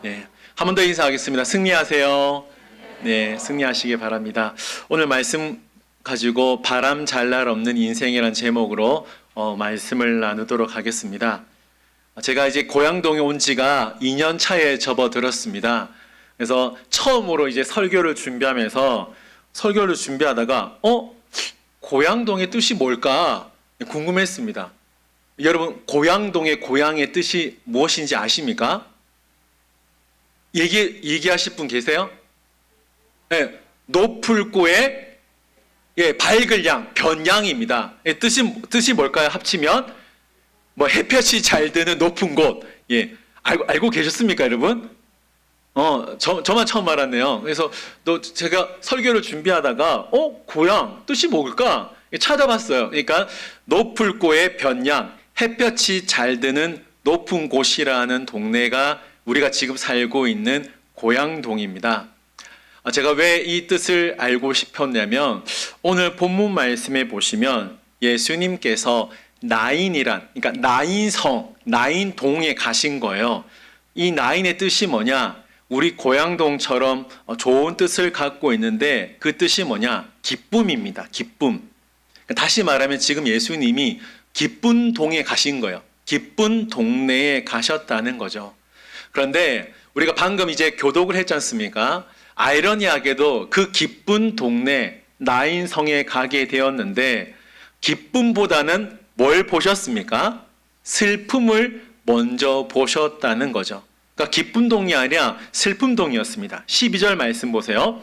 네, 한 번 더 인사하겠습니다. 승리하세요. 네, 승리하시기 바랍니다. 오늘 말씀 가지고 바람 잘 날 없는 인생이란 제목으로 말씀을 나누도록 하겠습니다. 제가 이제 고양동에 온 지가 2년 차에 접어들었습니다. 그래서 처음으로 이제 설교를 준비하다가 고양동의 뜻이 뭘까 궁금했습니다. 여러분, 고양동의 고양의 뜻이 무엇인지 아십니까? 얘기하실 분 계세요? 네, 노풀고의 밝을 양, 변양입니다. 뜻이 뭘까요? 합치면 햇볕이 잘 드는 높은 곳. 알고 계셨습니까, 여러분? 저만 처음 알았네요. 그래서 제가 설교를 준비하다가 고양 뜻이 뭘까? 찾아봤어요. 그러니까 노풀고의 변양, 햇볕이 잘 드는 높은 곳이라는 동네가 우리가 지금 살고 있는 고양동입니다. 제가 왜 이 뜻을 알고 싶었냐면 오늘 본문 말씀에 보시면 예수님께서 그러니까 나인성, 나인동에 가신 거예요. 이 나인의 뜻이 뭐냐? 우리 고양동처럼 좋은 뜻을 갖고 있는데 그 뜻이 뭐냐? 기쁨입니다. 기쁨. 다시 말하면 지금 예수님이 기쁜 동에 가신 거예요. 기쁜 동네에 가셨다는 거죠. 그런데 우리가 방금 이제 교독을 했지 않습니까? 아이러니하게도 그 기쁜 동네 나인성에 가게 되었는데 기쁨보다는 뭘 보셨습니까? 슬픔을 먼저 보셨다는 거죠. 그러니까 기쁜 동이 아니라 슬픔 동이었습니다. 12절 말씀 보세요.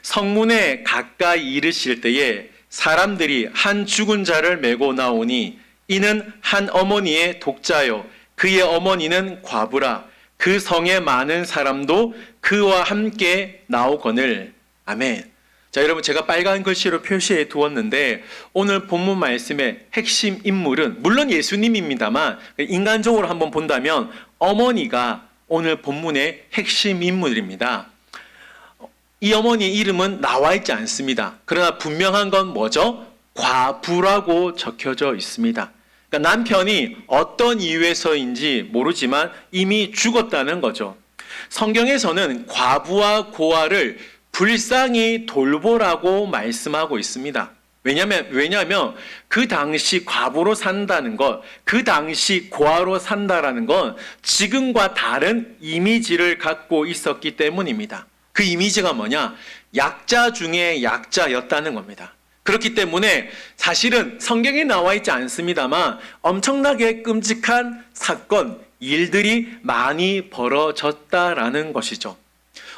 성문에 가까이 이르실 때에 사람들이 한 죽은 자를 메고 나오니 이는 한 어머니의 독자요 그의 어머니는 과부라. 그 성에 많은 사람도 그와 함께 나오거늘. 아멘. 자, 여러분, 제가 빨간 글씨로 표시해 두었는데 오늘 본문 말씀의 핵심 인물은 물론 예수님입니다만 인간적으로 한번 본다면 어머니가 오늘 본문의 핵심 인물입니다. 이 어머니의 이름은 나와 있지 않습니다. 그러나 분명한 건 뭐죠? 과부라고 적혀져 있습니다. 그러니까 남편이 어떤 이유에서인지 모르지만 이미 죽었다는 거죠. 성경에서는 과부와 고아를 불쌍히 돌보라고 말씀하고 있습니다. 왜냐하면 그 당시 과부로 산다는 것, 그 당시 고아로 산다라는 건 지금과 다른 이미지를 갖고 있었기 때문입니다. 그 이미지가 뭐냐? 약자 중에 약자였다는 겁니다. 그렇기 때문에 사실은 성경에 나와 있지 않습니다만 엄청나게 끔찍한 사건, 일들이 많이 벌어졌다라는 것이죠.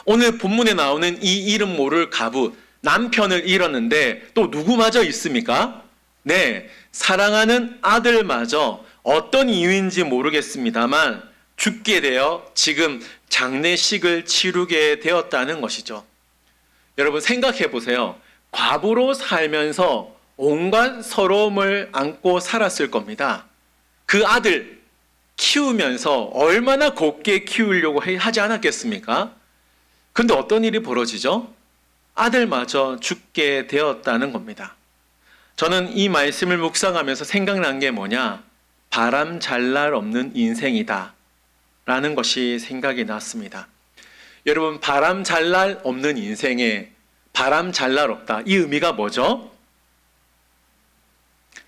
오늘 본문에 나오는 이 이름 모를 과부, 남편을 잃었는데 또 누구마저 있습니까? 네, 사랑하는 아들마저 어떤 이유인지 모르겠습니다만 죽게 되어 지금 장례식을 치르게 되었다는 것이죠. 여러분 생각해 보세요. 과부로 살면서 온갖 서러움을 안고 살았을 겁니다. 그 아들 키우면서 얼마나 곱게 키우려고 하지 않았겠습니까? 그런데 어떤 일이 벌어지죠? 아들마저 죽게 되었다는 겁니다. 저는 이 말씀을 묵상하면서 생각난 게 뭐냐? 바람 잘 날 없는 인생이다 라는 것이 생각이 났습니다. 여러분, 바람 잘 날 없는 인생에 바람 잘 날 없다. 이 의미가 뭐죠?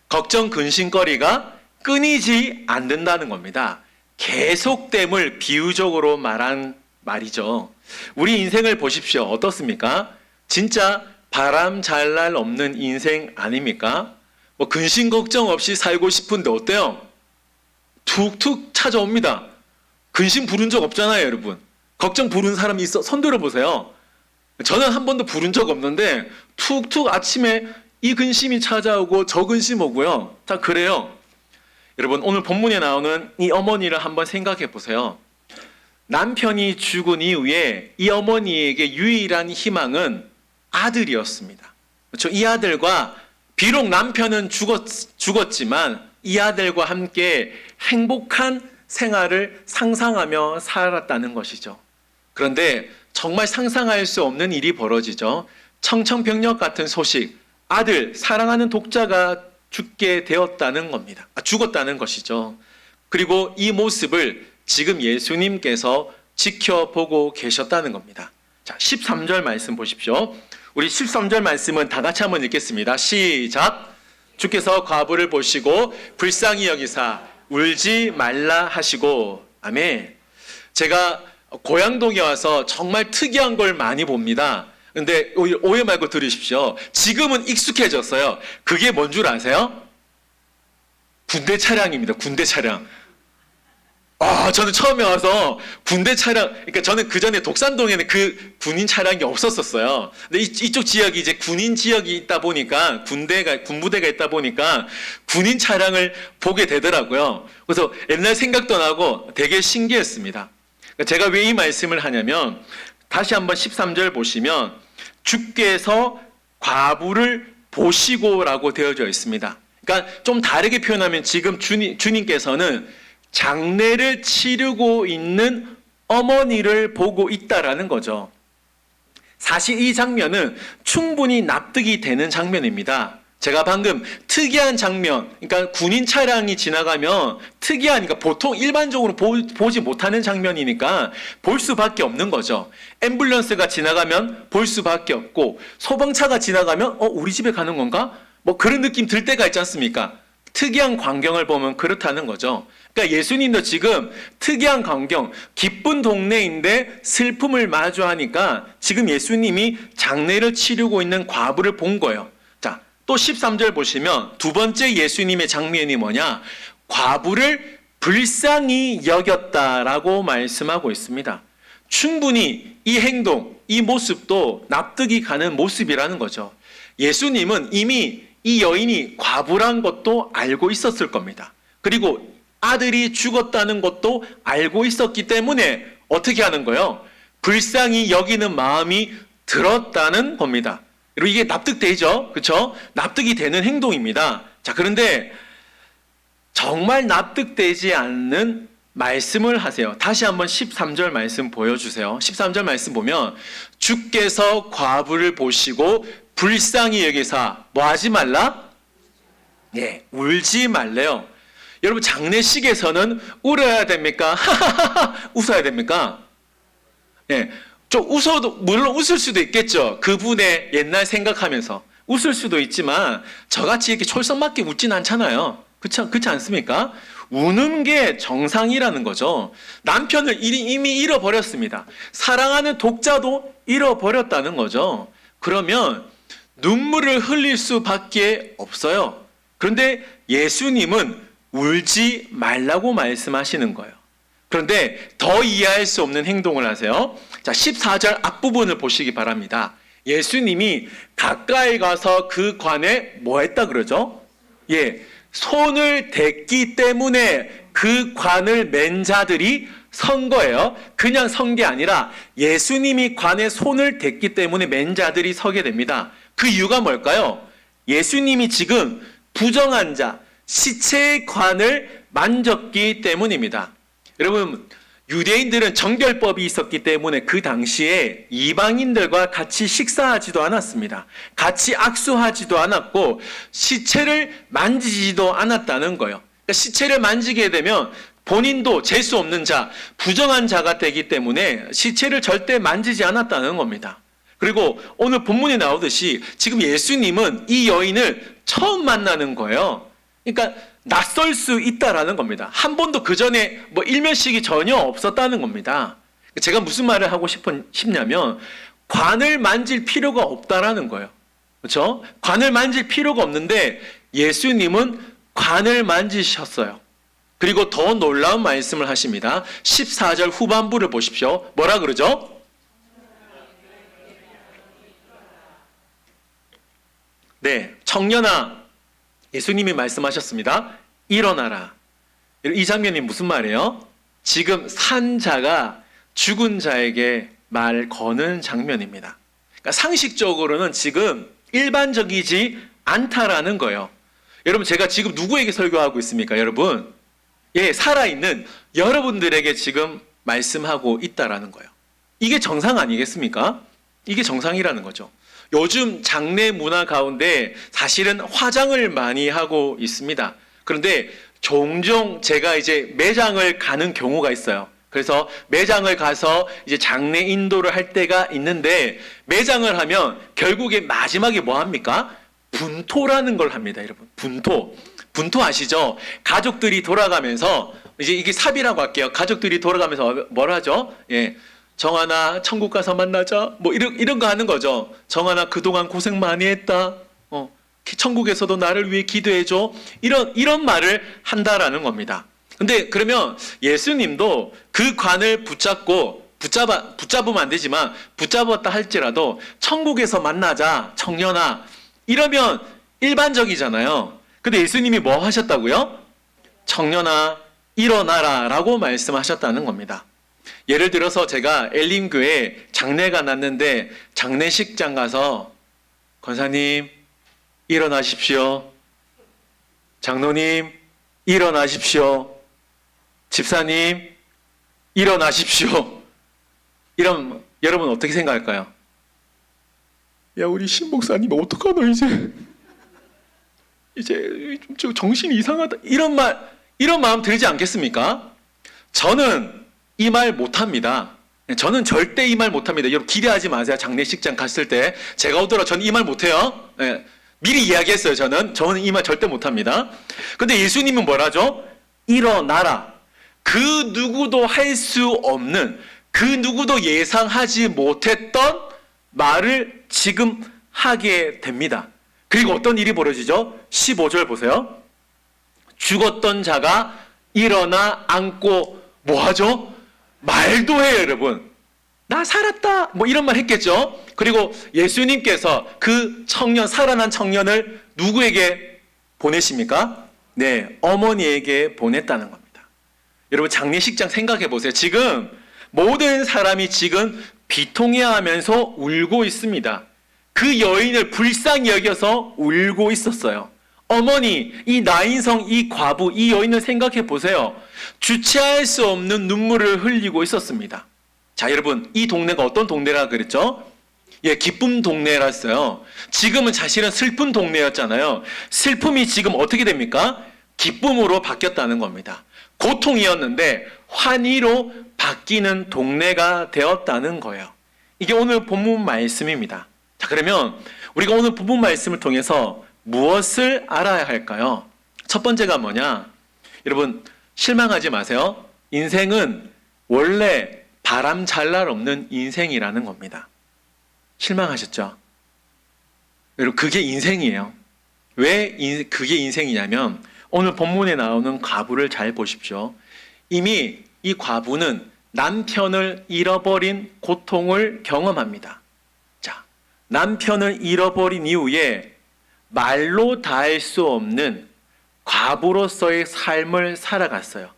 걱정 근심거리가 끊이지 않는다는 겁니다. 계속됨을 비유적으로 말한 말이죠. 우리 인생을 보십시오. 어떻습니까? 진짜 바람 잘 날 없는 인생 아닙니까? 근심 걱정 없이 살고 싶은데 어때요? 툭툭 찾아옵니다. 근심 부른 적 없잖아요, 여러분. 걱정 부른 사람이 있어? 손 들어보세요. 저는 한 번도 부른 적 없는데 툭툭 아침에 이 근심이 찾아오고 저 근심 오고요. 다 그래요. 여러분, 오늘 본문에 나오는 이 어머니를 한번 생각해 보세요. 남편이 죽은 이후에 이 어머니에게 유일한 희망은 아들이었습니다. 그렇죠? 이 아들과 비록 남편은 죽었지만 이 아들과 함께 행복한 생활을 상상하며 살았다는 것이죠. 그런데 정말 상상할 수 없는 일이 벌어지죠. 청천벽력 같은 소식, 아들, 사랑하는 독자가 죽게 되었다는 겁니다. 죽었다는 것이죠. 그리고 이 모습을 지금 예수님께서 지켜보고 계셨다는 겁니다. 자, 13절 말씀 보십시오. 우리 13절 말씀은 다 같이 한번 읽겠습니다. 시작. 주께서 과부를 보시고 불쌍히 여기사 울지 말라 하시고. 아멘. 제가 고양동에 와서 정말 특이한 걸 많이 봅니다. 근데 오해 말고 들으십시오. 지금은 익숙해졌어요. 그게 뭔 줄 아세요? 군대 차량입니다. 군대 차량. 저는 처음에 와서 군대 차량, 그러니까 저는 그 전에 독산동에는 그 군인 차량이 없었었어요. 근데 이쪽 지역이 이제 군인 지역이 있다 보니까, 군부대가 있다 보니까 군인 차량을 보게 되더라고요. 그래서 옛날 생각도 나고 되게 신기했습니다. 제가 왜 이 말씀을 하냐면, 다시 한번 13절 보시면, 주께서 과부를 보시고라고 되어져 있습니다. 그러니까 좀 다르게 표현하면 지금 주님께서는 장례를 치르고 있는 어머니를 보고 있다라는 거죠. 사실 이 장면은 충분히 납득이 되는 장면입니다. 제가 방금 특이한 장면, 그러니까 군인 차량이 지나가면 특이하니까 보통 일반적으로 보지 못하는 장면이니까 볼 수밖에 없는 거죠. 앰뷸런스가 지나가면 볼 수밖에 없고, 소방차가 지나가면 우리 집에 가는 건가? 뭐 그런 느낌 들 때가 있지 않습니까? 특이한 광경을 보면 그렇다는 거죠. 그러니까 예수님도 지금 특이한 광경, 기쁜 동네인데 슬픔을 마주하니까 지금 예수님이 장례를 치르고 있는 과부를 본 거예요. 자, 또 13절 보시면 두 번째 예수님의 장면이 뭐냐? 과부를 불쌍히 여겼다라고 말씀하고 있습니다. 충분히 이 행동, 이 모습도 납득이 가는 모습이라는 거죠. 예수님은 이미 이 여인이 과부란 것도 알고 있었을 겁니다. 그리고 아들이 죽었다는 것도 알고 있었기 때문에 어떻게 하는 거예요? 불쌍히 여기는 마음이 들었다는 겁니다. 그리고 이게 납득되죠? 그렇죠? 납득이 되는 행동입니다. 자, 그런데 정말 납득되지 않는 말씀을 하세요. 다시 한번 13절 말씀 보여주세요. 13절 말씀 보면 주께서 과부를 보시고 불쌍히 여기사 뭐 하지 말라? 네, 울지 말래요. 여러분 장례식에서는 울어야 됩니까? 웃어야 됩니까? 네, 좀 웃어도 물론 웃을 수도 있겠죠. 그분의 옛날 생각하면서 웃을 수도 있지만 저같이 이렇게 촐싹맞게 웃진 않잖아요. 그렇지 않습니까? 우는 게 정상이라는 거죠. 남편을 이미 잃어버렸습니다. 사랑하는 독자도 잃어버렸다는 거죠. 그러면 눈물을 흘릴 수밖에 없어요. 그런데 예수님은 울지 말라고 말씀하시는 거예요. 그런데 더 이해할 수 없는 행동을 하세요. 자, 14절 앞부분을 보시기 바랍니다. 예수님이 가까이 가서 그 관에 뭐 했다 그러죠? 예, 손을 댔기 때문에 그 관을 맨 자들이 선 거예요. 그냥 선 게 아니라 예수님이 관에 손을 댔기 때문에 맨 자들이 서게 됩니다. 그 이유가 뭘까요? 예수님이 지금 부정한 자, 시체의 관을 만졌기 때문입니다. 여러분, 유대인들은 정결법이 있었기 때문에 그 당시에 이방인들과 같이 식사하지도 않았습니다. 같이 악수하지도 않았고 시체를 만지지도 않았다는 거예요. 그러니까 시체를 만지게 되면 본인도 재수 없는 자, 부정한 자가 되기 때문에 시체를 절대 만지지 않았다는 겁니다. 그리고 오늘 본문에 나오듯이 지금 예수님은 이 여인을 처음 만나는 거예요. 그러니까 낯설 수 있다라는 겁니다. 한 번도 그 전에 뭐 일면식이 전혀 없었다는 겁니다. 제가 무슨 말을 하고 싶냐면 관을 만질 필요가 없다라는 거예요. 그렇죠? 관을 만질 필요가 없는데 예수님은 관을 만지셨어요. 그리고 더 놀라운 말씀을 하십니다. 14절 후반부를 보십시오. 뭐라 그러죠? 네, 청년아, 예수님이 말씀하셨습니다. 일어나라. 이 장면이 무슨 말이에요? 지금 산 자가 죽은 자에게 말 거는 장면입니다. 그러니까 상식적으로는 지금 일반적이지 않다라는 거예요. 여러분, 제가 지금 누구에게 설교하고 있습니까, 여러분? 예, 살아있는 여러분들에게 지금 말씀하고 있다라는 거예요. 이게 정상 아니겠습니까? 이게 정상이라는 거죠. 요즘 장례 문화 가운데 사실은 화장을 많이 하고 있습니다. 그런데 종종 제가 이제 매장을 가는 경우가 있어요. 그래서 매장을 가서 이제 장례 인도를 할 때가 있는데, 매장을 하면 결국에 마지막에 뭐 합니까? 분토라는 걸 합니다, 여러분. 분토. 분토 아시죠? 가족들이 돌아가면서, 이제 이게 삽이라고 할게요. 가족들이 돌아가면서 뭘 하죠? 예. 정하나, 천국 가서 만나자. 뭐, 이런 거 하는 거죠. 정하나, 그동안 고생 많이 했다. 천국에서도 나를 위해 기도해줘. 이런 말을 한다라는 겁니다. 근데 그러면 예수님도 그 관을 붙잡으면 안 되지만, 붙잡았다 할지라도 천국에서 만나자, 청년아. 이러면 일반적이잖아요. 근데 예수님이 뭐 하셨다고요? 청년아, 일어나라 라고 말씀하셨다는 겁니다. 예를 들어서 제가 엘림교회 장례가 났는데 장례식장 가서 권사님 일어나십시오. 장로님 일어나십시오. 집사님 일어나십시오. 이러면 여러분 어떻게 생각할까요? 야, 우리 신목사님 어떡하노 이제 좀 정신이 이상하다. 이런 마음 들지 않겠습니까? 저는 이 말 못합니다. 저는 절대 이 말 못합니다. 여러분 기대하지 마세요. 장례식장 갔을 때 제가 오더라도 저는 이 말 못해요. 네, 미리 이야기했어요. 저는 이 말 절대 못합니다. 근데 예수님은 뭐라죠? 일어나라. 그 누구도 할 수 없는, 그 누구도 예상하지 못했던 말을 지금 하게 됩니다. 그리고 어떤 일이 벌어지죠? 15절 보세요. 죽었던 자가 일어나 앉고 뭐 하죠? 말도 해요, 여러분. 나 살았다. 뭐 이런 말 했겠죠? 그리고 예수님께서 그 살아난 청년을 누구에게 보내십니까? 네, 어머니에게 보냈다는 겁니다. 여러분 장례식장 생각해 보세요. 지금 모든 사람이 지금 비통해하면서 울고 있습니다. 그 여인을 불쌍히 여겨서 울고 있었어요. 어머니, 이 나인성, 이 과부, 이 여인을 생각해 보세요. 주체할 수 없는 눈물을 흘리고 있었습니다. 자, 여러분, 이 동네가 어떤 동네라 그랬죠? 예, 기쁨 동네랐어요. 지금은 사실은 슬픈 동네였잖아요. 슬픔이 지금 어떻게 됩니까? 기쁨으로 바뀌었다는 겁니다. 고통이었는데 환희로 바뀌는 동네가 되었다는 거예요. 이게 오늘 본문 말씀입니다. 자, 그러면 우리가 오늘 본문 말씀을 통해서 무엇을 알아야 할까요? 첫 번째가 뭐냐? 여러분, 실망하지 마세요. 인생은 원래 바람 잘 날 없는 인생이라는 겁니다. 실망하셨죠? 여러분, 그게 인생이에요. 왜 그게 인생이냐면, 오늘 본문에 나오는 과부를 잘 보십시오. 이미 이 과부는 남편을 잃어버린 고통을 경험합니다. 자, 남편을 잃어버린 이후에 말로 다할 수 없는 과부로서의 삶을 살아갔어요.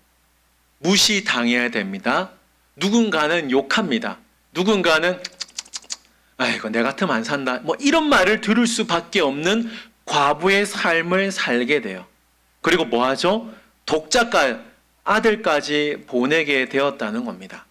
무시당해야 됩니다. 누군가는 욕합니다. 누군가는 아이고 내 같으면 안 산다. 뭐 이런 말을 들을 수밖에 없는 과부의 삶을 살게 돼요. 그리고 뭐 하죠? 독자가 아들까지 보내게 되었다는 겁니다.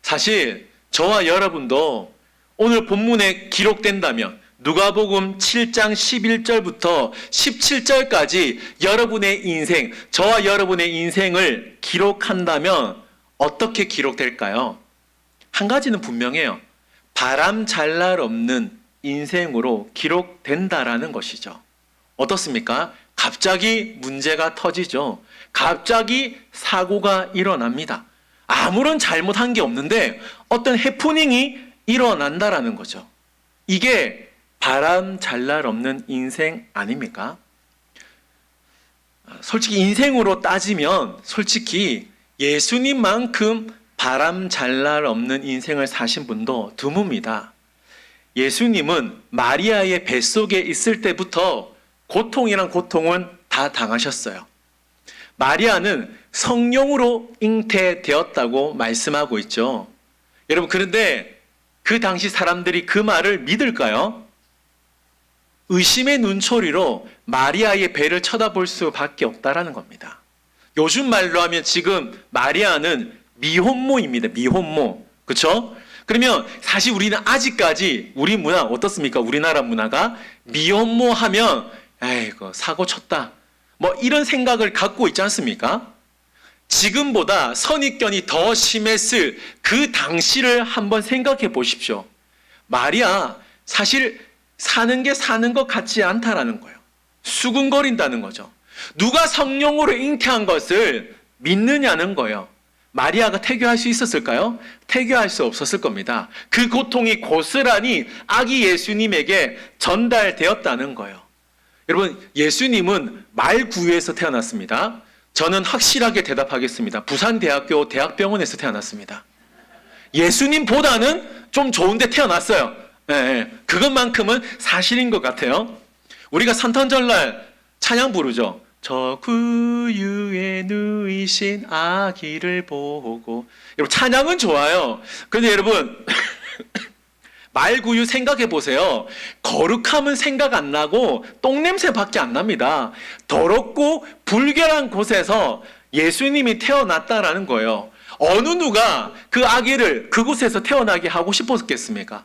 사실 저와 여러분도 오늘 본문에 기록된다면 누가복음 7장 11절부터 17절까지 여러분의 인생, 저와 여러분의 인생을 기록한다면 어떻게 기록될까요? 한 가지는 분명해요. 바람 잘 날 없는 인생으로 기록된다라는 것이죠. 어떻습니까? 갑자기 문제가 터지죠. 갑자기 사고가 일어납니다. 아무런 잘못한 게 없는데 어떤 해프닝이 일어난다라는 거죠. 이게 바람 잘 날 없는 인생 아닙니까? 솔직히 인생으로 따지면 솔직히 예수님만큼 바람 잘 날 없는 인생을 사신 분도 드뭅니다. 예수님은 마리아의 뱃속에 있을 때부터 고통이란 고통은 다 당하셨어요. 마리아는 성령으로 잉태되었다고 말씀하고 있죠. 여러분, 그런데 그 당시 사람들이 그 말을 믿을까요? 의심의 눈초리로 마리아의 배를 쳐다볼 수밖에 없다라는 겁니다. 요즘 말로 하면 지금 마리아는 미혼모입니다. 미혼모. 그렇죠? 그러면 사실 우리는 아직까지 우리 문화 어떻습니까? 우리나라 문화가 미혼모 하면 아이고 사고 쳤다. 뭐 이런 생각을 갖고 있지 않습니까? 지금보다 선입견이 더 심했을 그 당시를 한번 생각해 보십시오. 마리아, 사실 사는 게 사는 것 같지 않다라는 거예요. 수군거린다는 거죠. 누가 성령으로 잉태한 것을 믿느냐는 거예요. 마리아가 태교할 수 있었을까요? 태교할 수 없었을 겁니다. 그 고통이 고스란히 아기 예수님에게 전달되었다는 거예요. 여러분, 예수님은 말구유에서 태어났습니다. 저는 확실하게 대답하겠습니다. 부산대학교 대학병원에서 태어났습니다. 예수님보다는 좀 좋은데 태어났어요. 그것만큼은 사실인 것 같아요. 우리가 산탄절날 찬양 부르죠. 저 구유에 누이신 아기를 보고. 여러분, 찬양은 좋아요. 그런데 여러분 말구유 생각해 보세요. 거룩함은 생각 안 나고 똥냄새밖에 안 납니다. 더럽고 불결한 곳에서 예수님이 태어났다라는 거예요. 어느 누가 그 아기를 그곳에서 태어나게 하고 싶었겠습니까?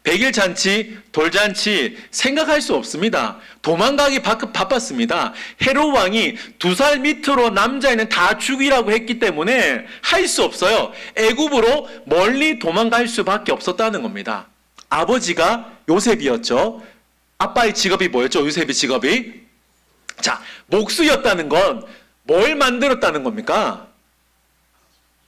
백일잔치, 돌잔치 생각할 수 없습니다. 도망가기 바빴습니다. 헤롯 왕이 2살 밑으로 남자애는 다 죽이라고 했기 때문에 할 수 없어요. 애굽으로 멀리 도망갈 수밖에 없었다는 겁니다. 아버지가 요셉이었죠. 아빠의 직업이 뭐였죠? 요셉의 직업이? 자, 목수였다는 건 뭘 만들었다는 겁니까?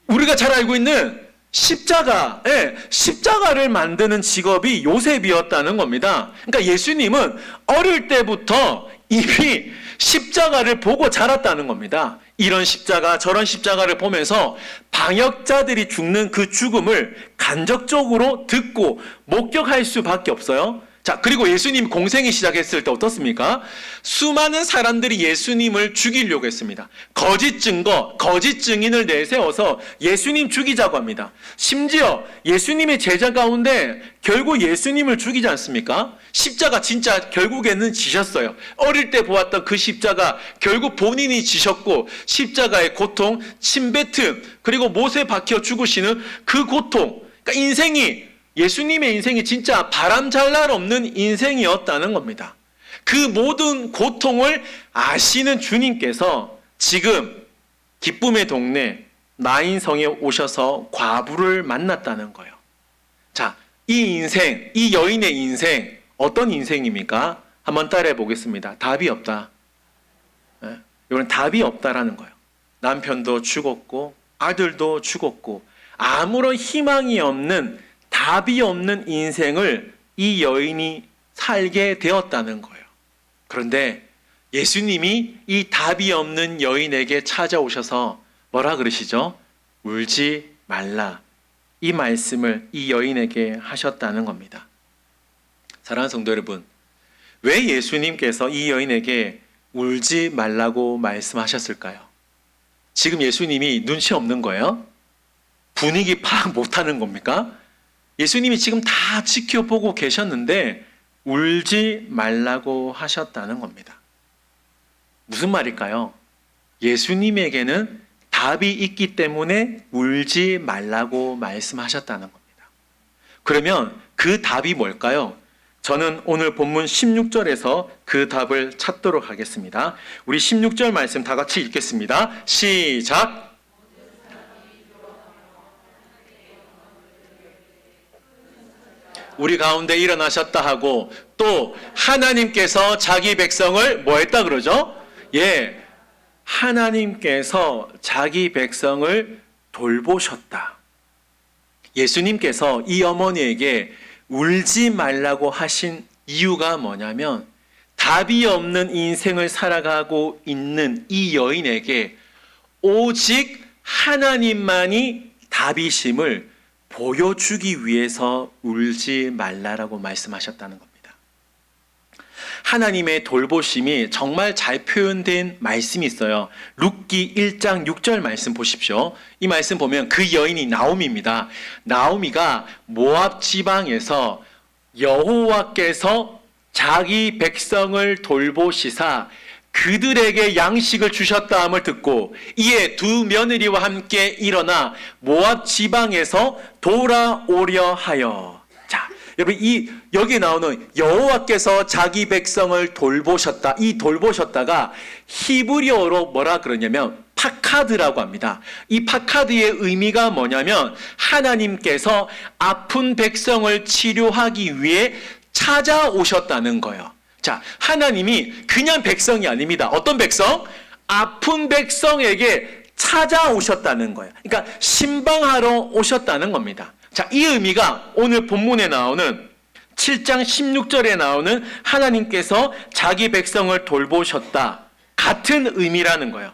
우리가 잘 알고 있는 십자가, 십자가를 만드는 직업이 요셉이었다는 겁니다. 그러니까 예수님은 어릴 때부터 이미 십자가를 보고 자랐다는 겁니다. 이런 십자가, 저런 십자가를 보면서 방역자들이 죽는 그 죽음을 간접적으로 듣고 목격할 수밖에 없어요. 자, 그리고 예수님 공생이 시작했을 때 어떻습니까? 수많은 사람들이 예수님을 죽이려고 했습니다. 거짓 증거, 거짓 증인을 내세워서 예수님 죽이자고 합니다. 심지어 예수님의 제자 가운데 결국 예수님을 죽이지 않습니까? 십자가 진짜 결국에는 지셨어요. 어릴 때 보았던 그 십자가 결국 본인이 지셨고, 십자가의 고통, 침뱉음, 그리고 못에 박혀 죽으시는 그 고통, 그러니까 예수님의 인생이 진짜 바람잘날 없는 인생이었다는 겁니다. 그 모든 고통을 아시는 주님께서 지금 기쁨의 동네 나인성에 오셔서 과부를 만났다는 거예요. 자, 이 인생, 이 여인의 인생 어떤 인생입니까? 한번 따라해 보겠습니다. 답이 없다. 이건 답이 없다라는 거예요. 남편도 죽었고 아들도 죽었고 아무런 희망이 없는, 답이 없는 인생을 이 여인이 살게 되었다는 거예요. 그런데 예수님이 이 답이 없는 여인에게 찾아오셔서 뭐라 그러시죠? 울지 말라. 이 말씀을 이 여인에게 하셨다는 겁니다. 사랑하는 성도 여러분, 왜 예수님께서 이 여인에게 울지 말라고 말씀하셨을까요? 지금 예수님이 눈치 없는 거예요? 분위기 파악 못하는 겁니까? 예수님이 지금 다 지켜보고 계셨는데 울지 말라고 하셨다는 겁니다. 무슨 말일까요? 예수님에게는 답이 있기 때문에 울지 말라고 말씀하셨다는 겁니다. 그러면 그 답이 뭘까요? 저는 오늘 본문 16절에서 그 답을 찾도록 하겠습니다. 우리 16절 말씀 다 같이 읽겠습니다. 시작! 우리 가운데 일어나셨다 하고, 또 하나님께서 자기 백성을 뭐 했다 그러죠? 하나님께서 자기 백성을 돌보셨다. 예수님께서 이 어머니에게 울지 말라고 하신 이유가 뭐냐면, 답이 없는 인생을 살아가고 있는 이 여인에게 오직 하나님만이 답이심을 보여주기 위해서 울지 말라라고 말씀하셨다는 겁니다. 하나님의 돌보심이 정말 잘 표현된 말씀이 있어요. 룻기 1장 6절 말씀 보십시오. 이 말씀 보면 그 여인이 나오미입니다. 나오미가 모압 지방에서 여호와께서 자기 백성을 돌보시사 그들에게 양식을 주셨다함을 듣고 이에 두 며느리와 함께 일어나 모압 지방에서 돌아오려 하여. 자, 여러분, 여기 나오는 여호와께서 자기 백성을 돌보셨다, 이 돌보셨다가 히브리어로 뭐라 그러냐면 파카드라고 합니다. 이 파카드의 의미가 뭐냐면 하나님께서 아픈 백성을 치료하기 위해 찾아오셨다는 거예요. 자, 하나님이 그냥 백성이 아닙니다. 어떤 백성? 아픈 백성에게 찾아오셨다는 거예요. 그러니까 신방하러 오셨다는 겁니다. 자, 이 의미가 오늘 본문에 나오는 7장 16절에 나오는 하나님께서 자기 백성을 돌보셨다. 같은 의미라는 거예요.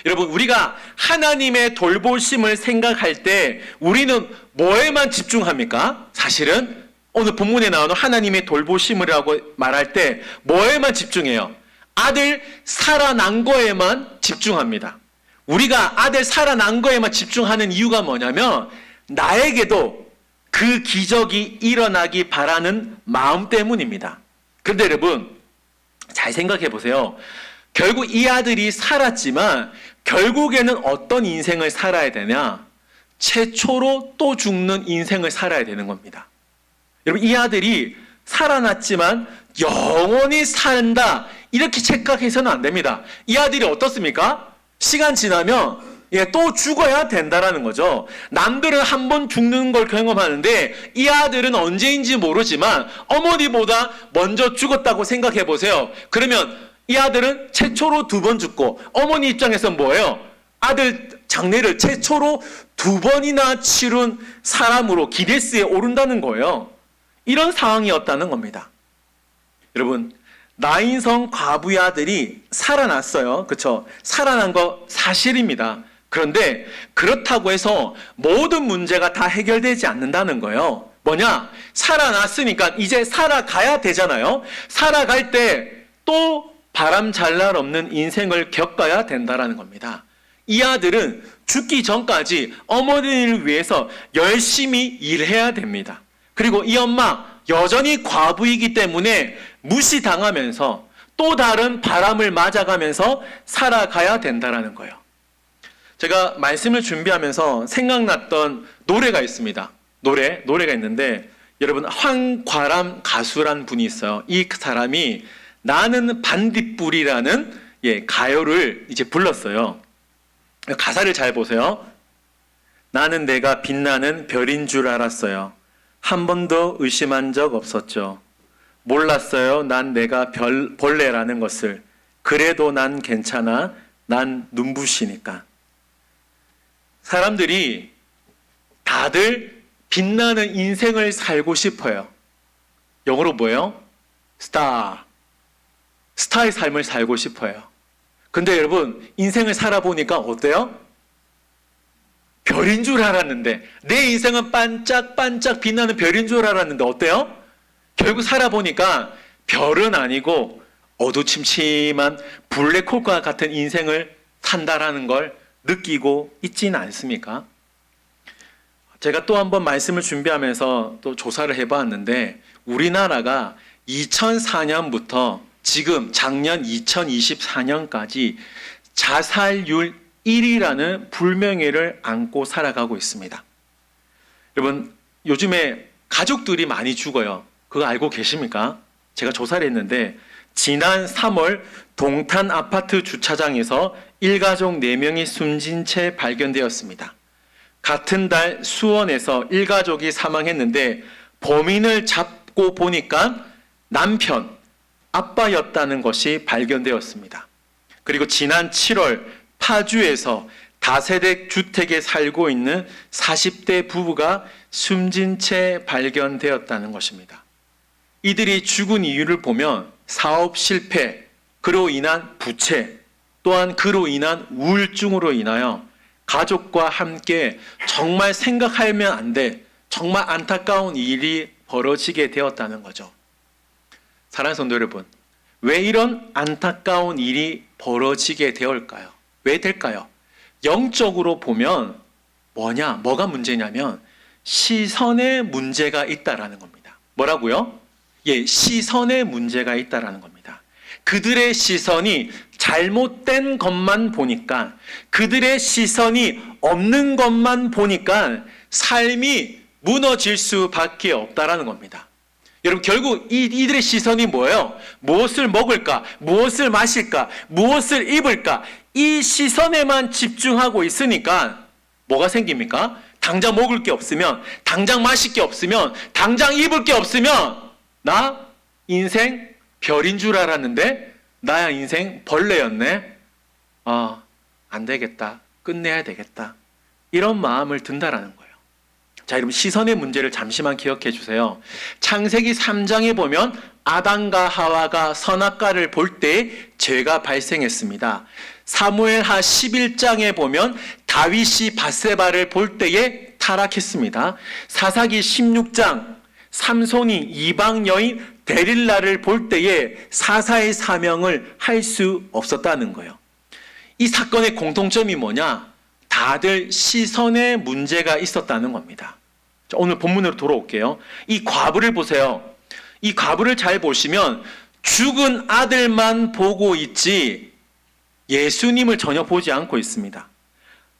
여러분, 우리가 하나님의 돌보심을 생각할 때 우리는 뭐에만 집중합니까? 사실은 오늘 본문에 나오는 하나님의 돌보심이라고 말할 때 뭐에만 집중해요? 아들 살아난 거에만 집중합니다. 우리가 아들 살아난 거에만 집중하는 이유가 뭐냐면 나에게도 그 기적이 일어나기 바라는 마음 때문입니다. 그런데 여러분, 잘 생각해 보세요. 결국 이 아들이 살았지만 결국에는 어떤 인생을 살아야 되냐? 최초로 또 죽는 인생을 살아야 되는 겁니다. 여러분, 이 아들이 살아났지만 영원히 산다 이렇게 착각해서는 안 됩니다. 이 아들이 어떻습니까? 시간 지나면 또 죽어야 된다라는 거죠. 남들은 한 번 죽는 걸 경험하는데 이 아들은 언제인지 모르지만 어머니보다 먼저 죽었다고 생각해 보세요. 그러면 이 아들은 최초로 2번 죽고 어머니 입장에서는 뭐예요? 아들 장례를 최초로 2번이나 치른 사람으로 기네스에 오른다는 거예요. 이런 상황이었다는 겁니다. 여러분, 나인성 과부의 아들이 살아났어요. 그렇죠? 살아난 거 사실입니다. 그런데 그렇다고 해서 모든 문제가 다 해결되지 않는다는 거예요. 뭐냐? 살아났으니까 이제 살아가야 되잖아요. 살아갈 때 또 바람 잘 날 없는 인생을 겪어야 된다는 겁니다. 이 아들은 죽기 전까지 어머니를 위해서 열심히 일해야 됩니다. 그리고 이 엄마 여전히 과부이기 때문에 무시당하면서 또 다른 바람을 맞아가면서 살아가야 된다는 거예요. 제가 말씀을 준비하면서 생각났던 노래가 있습니다. 노래가 있는데 여러분, 황과람 가수란 분이 있어요. 이 사람이 나는 반딧불이라는 가요를 이제 불렀어요. 가사를 잘 보세요. 나는 내가 빛나는 별인 줄 알았어요. 한 번도 의심한 적 없었죠. 몰랐어요. 난 내가 벌레라는 것을. 그래도 난 괜찮아. 난 눈부시니까. 사람들이 다들 빛나는 인생을 살고 싶어요. 영어로 뭐예요? 스타의 삶을 살고 싶어요. 근데 여러분, 인생을 살아보니까 어때요? 별인 줄 알았는데, 내 인생은 반짝반짝 빛나는 별인 줄 알았는데 어때요? 결국 살아보니까 별은 아니고 어두침침한 블랙홀과 같은 인생을 산다라는 걸 느끼고 있지는 않습니까? 제가 또 한 번 말씀을 준비하면서 또 조사를 해봤는데 우리나라가 2004년부터 지금 작년 2024년까지 자살률 1위라는 불명예를 안고 살아가고 있습니다. 여러분, 요즘에 가족들이 많이 죽어요. 그거 알고 계십니까? 제가 조사를 했는데 지난 3월 동탄 아파트 주차장에서 일가족 4명이 숨진 채 발견되었습니다. 같은 달 수원에서 일가족이 사망했는데 범인을 잡고 보니까 남편, 아빠였다는 것이 발견되었습니다. 그리고 지난 7월 파주에서 다세대 주택에 살고 있는 40대 부부가 숨진 채 발견되었다는 것입니다. 이들이 죽은 이유를 보면 사업 실패, 그로 인한 부채, 또한 그로 인한 우울증으로 인하여 가족과 함께 정말 생각하면 안 돼, 정말 안타까운 일이 벌어지게 되었다는 거죠. 사랑하는 성도 여러분, 왜 이런 안타까운 일이 벌어지게 되었을까요? 왜 될까요? 영적으로 보면 뭐가 문제냐면 시선에 문제가 있다라는 겁니다. 뭐라고요? 시선에 문제가 있다라는 겁니다. 그들의 시선이 잘못된 것만 보니까, 그들의 시선이 없는 것만 보니까 삶이 무너질 수밖에 없다라는 겁니다. 여러분, 결국 이들의 시선이 뭐예요? 무엇을 먹을까? 무엇을 마실까? 무엇을 입을까? 이 시선에만 집중하고 있으니까 뭐가 생깁니까? 당장 먹을 게 없으면, 당장 마실 게 없으면, 당장 입을 게 없으면 나 인생 별인 줄 알았는데 나야 인생 벌레였네. 안 되겠다. 끝내야 되겠다. 이런 마음을 든다라는 거예요. 자, 여러분 시선의 문제를 잠시만 기억해 주세요. 창세기 3장에 보면 아담과 하와가 선악과를 볼 때 죄가 발생했습니다. 사무엘하 11장에 보면 다윗이 밧세바를 볼 때에 타락했습니다. 사사기 16장 삼손이 이방 여인 데릴라를 볼 때에 사사의 사명을 할 수 없었다는 거예요. 이 사건의 공통점이 뭐냐? 다들 시선에 문제가 있었다는 겁니다. 자, 오늘 본문으로 돌아올게요. 이 과부를 보세요. 이 과부를 잘 보시면 죽은 아들만 보고 있지 예수님을 전혀 보지 않고 있습니다.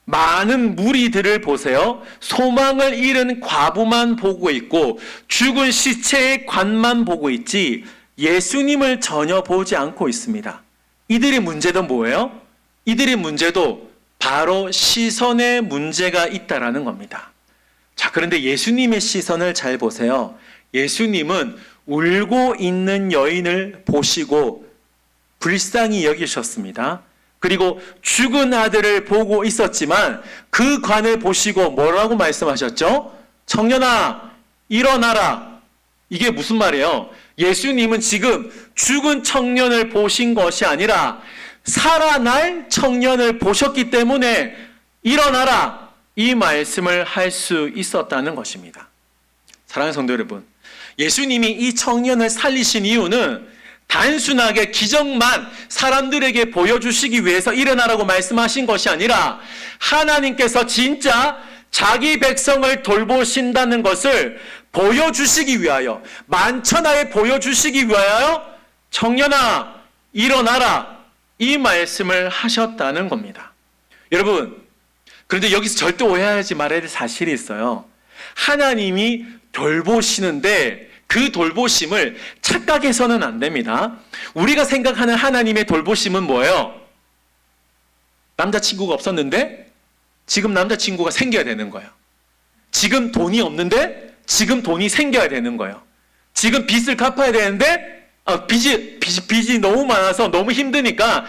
많은 무리들을 보세요. 소망을 잃은 과부만 보고 있고 죽은 시체의 관만 보고 있지 예수님을 전혀 보지 않고 있습니다. 이들의 문제도 뭐예요? 이들의 문제도 바로 시선에 문제가 있다라는 겁니다. 자, 그런데 예수님의 시선을 잘 보세요. 예수님은 울고 있는 여인을 보시고 불쌍히 여기셨습니다. 그리고 죽은 아들을 보고 있었지만 그 관을 보시고 뭐라고 말씀하셨죠? 청년아, 일어나라. 이게 무슨 말이에요? 예수님은 지금 죽은 청년을 보신 것이 아니라 살아날 청년을 보셨기 때문에 일어나라. 이 말씀을 할 수 있었다는 것입니다. 사랑하는 성도 여러분, 예수님이 이 청년을 살리신 이유는 단순하게 기적만 사람들에게 보여주시기 위해서 일어나라고 말씀하신 것이 아니라 하나님께서 진짜 자기 백성을 돌보신다는 것을 보여주시기 위하여, 만천하에 보여주시기 위하여 청년아 일어나라 이 말씀을 하셨다는 겁니다. 여러분, 그런데 여기서 절대 오해하지 말아야 될 사실이 있어요. 하나님이 돌보시는데 그 돌보심을 착각해서는 안 됩니다. 우리가 생각하는 하나님의 돌보심은 뭐예요? 남자친구가 없었는데 지금 남자친구가 생겨야 되는 거예요. 지금 돈이 없는데 지금 돈이 생겨야 되는 거예요. 지금 빚을 갚아야 되는데 빚이 너무 많아서 너무 힘드니까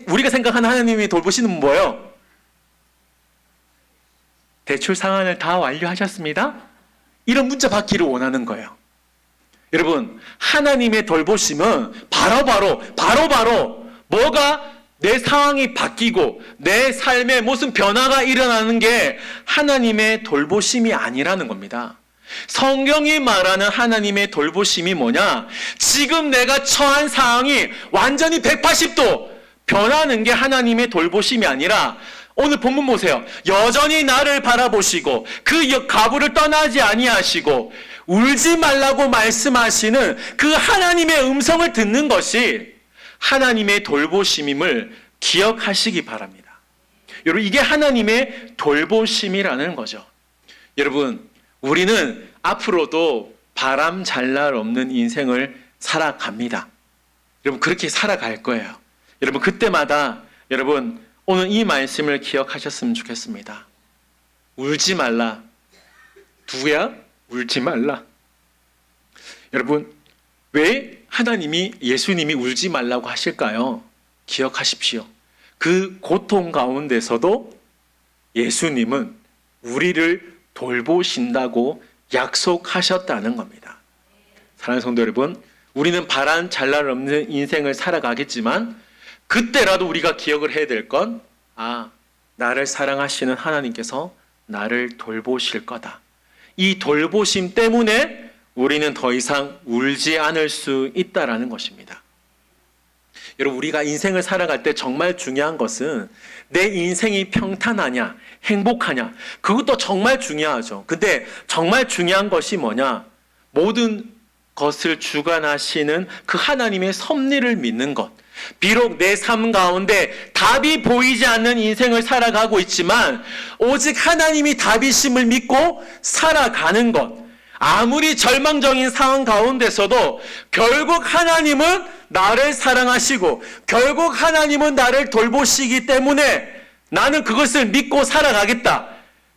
우리가 생각하는 하나님이 돌보시는 뭐예요? 대출 상환을 다 완료하셨습니다. 이런 문자 받기를 원하는 거예요. 여러분, 하나님의 돌보심은 바로바로 뭐가 내 상황이 바뀌고 내 삶에 무슨 변화가 일어나는 게 하나님의 돌보심이 아니라는 겁니다. 성경이 말하는 하나님의 돌보심이 뭐냐? 지금 내가 처한 상황이 완전히 180도 변하는 게 하나님의 돌보심이 아니라 오늘 본문 보세요. 여전히 나를 바라보시고 그 과부를 떠나지 아니하시고 울지 말라고 말씀하시는 그 하나님의 음성을 듣는 것이 하나님의 돌보심임을 기억하시기 바랍니다. 여러분, 이게 하나님의 돌보심이라는 거죠. 여러분, 우리는 앞으로도 바람 잘 날 없는 인생을 살아갑니다. 여러분, 그렇게 살아갈 거예요. 여러분, 그때마다 여러분 오늘 이 말씀을 기억하셨으면 좋겠습니다. 울지 말라. 누구야? 울지 말라. 여러분, 왜 하나님이 예수님이 울지 말라고 하실까요? 기억하십시오. 그 고통 가운데서도 예수님은 우리를 돌보신다고 약속하셨다는 겁니다. 사랑하는 성도 여러분, 우리는 바람 잘 날 없는 인생을 살아가겠지만 그때라도 우리가 기억을 해야 될 건 나를 사랑하시는 하나님께서 나를 돌보실 거다. 이 돌보심 때문에 우리는 더 이상 울지 않을 수 있다라는 것입니다. 여러분, 우리가 인생을 살아갈 때 정말 중요한 것은 내 인생이 평탄하냐, 행복하냐, 그것도 정말 중요하죠. 근데 정말 중요한 것이 뭐냐? 모든 것을 주관하시는 그 하나님의 섭리를 믿는 것. 비록 내 삶 가운데 답이 보이지 않는 인생을 살아가고 있지만 오직 하나님이 답이심을 믿고 살아가는 것. 아무리 절망적인 상황 가운데서도 결국 하나님은 나를 사랑하시고 결국 하나님은 나를 돌보시기 때문에 나는 그것을 믿고 살아가겠다.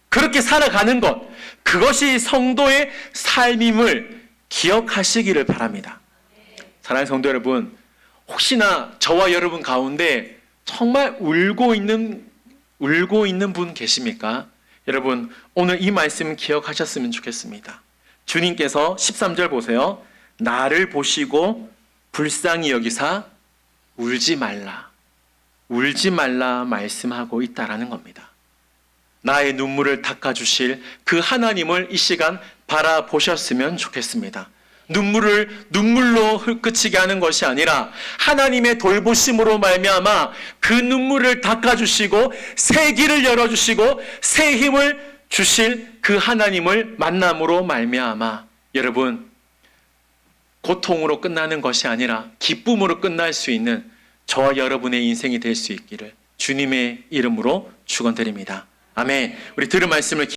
그렇게 살아가는 것, 그것이 성도의 삶임을 기억하시기를 바랍니다. 사랑하는 성도 여러분, 혹시나 저와 여러분 가운데 정말 울고 있는 분 계십니까? 여러분, 오늘 이 말씀 기억하셨으면 좋겠습니다. 주님께서 13절 보세요. 나를 보시고 불쌍히 여기사 울지 말라 말씀하고 있다라는 겁니다. 나의 눈물을 닦아주실 그 하나님을 이 시간 바라보셨으면 좋겠습니다. 눈물로 끝이게 하는 것이 아니라 하나님의 돌보심으로 말미암아 그 눈물을 닦아주시고 새 길을 열어주시고 새 힘을 주실 그 하나님을 만남으로 말미암아 여러분, 고통으로 끝나는 것이 아니라 기쁨으로 끝날 수 있는 저와 여러분의 인생이 될 수 있기를 주님의 이름으로 축원드립니다. 아멘. 우리 들은 말씀을